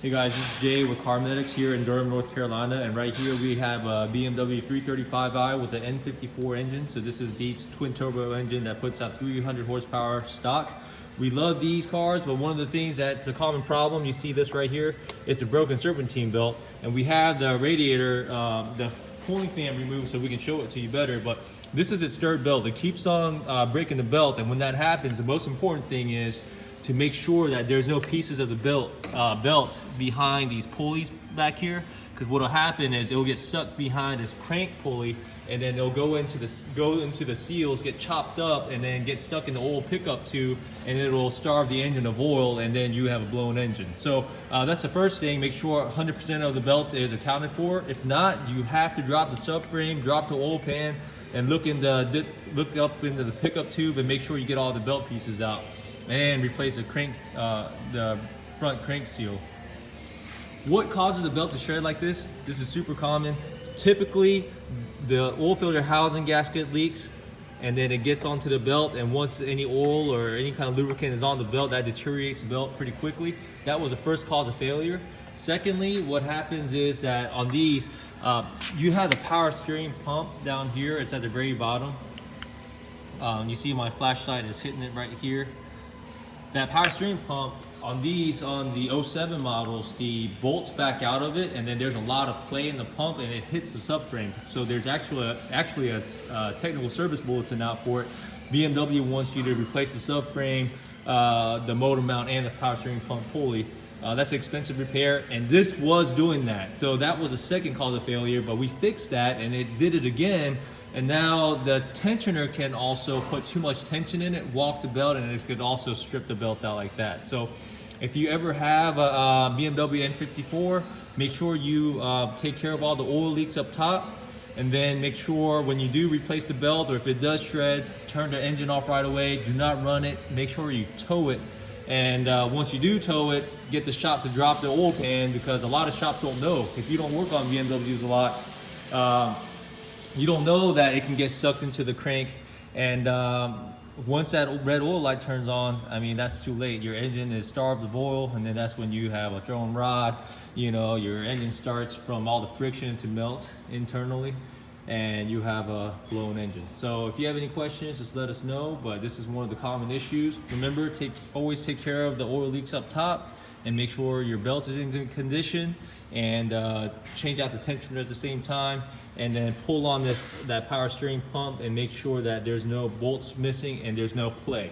Hey guys, this is Jay with Carmedics here in Durham, North Carolina, and right here we have a BMW 335i with an N54 engine. So this is the twin turbo engine that puts out 300 horsepower stock. We love these cars, but one of the things that's a common problem, you see this right here, it's a broken serpentine belt, and we have the radiator, the cooling fan removed so we can show it to you better, but this is its stirred belt. It keeps on breaking the belt, and when that happens, the most important thing is to make sure that there's no pieces of the belt behind these pulleys back here, because what will happen is it will get sucked behind this crank pulley, and then they'll go into the seals, get chopped up, and then get stuck in the oil pickup tube, and it will starve the engine of oil, and then you have a blown engine. So that's the first thing. Make sure 100% of the belt is accounted for. If not, you have to drop the subframe, drop the oil pan, and look up into the pickup tube and make sure you get all the belt pieces out, and replace the front crank seal. What causes the belt to shred like this? This is super common. Typically, the oil filter housing gasket leaks, and then it gets onto the belt, and once any oil or any kind of lubricant is on the belt, that deteriorates the belt pretty quickly. That was the first cause of failure. Secondly, what happens is that on these, you have the power steering pump down here. It's at the very bottom. You see my flashlight is hitting it right here. That power steering pump on these, on the 07 models, the bolts back out of it, and then there's a lot of play in the pump, and it hits the subframe. So there's actually a technical service bulletin out for it. BMW wants you to replace the subframe, the motor mount, and the power steering pump pulley. That's an expensive repair, and this was doing that. So that was a second cause of failure, but we fixed that, and it did it again. And now the tensioner can also put too much tension in it, walk the belt, and it could also strip the belt out like that. So if you ever have a BMW N54, make sure you take care of all the oil leaks up top, and then make sure when you do replace the belt, or if it does shred, turn the engine off right away. Do not run it. Make sure you tow it. And once you do tow it, get the shop to drop the oil pan, because a lot of shops don't know. If you don't work on BMWs a lot, you don't know that it can get sucked into the crank, and once that red oil light turns on, I mean, that's too late. Your engine is starved of oil, and then that's when you have a thrown rod. You know, your engine starts from all the friction to melt internally, and you have a blown engine. So if you have any questions, just let us know, but this is one of the common issues. Remember, always take care of the oil leaks up top, and make sure your belt is in good condition, and change out the tensioner at the same time, and then pull on that power steering pump and make sure that there's no bolts missing and there's no play.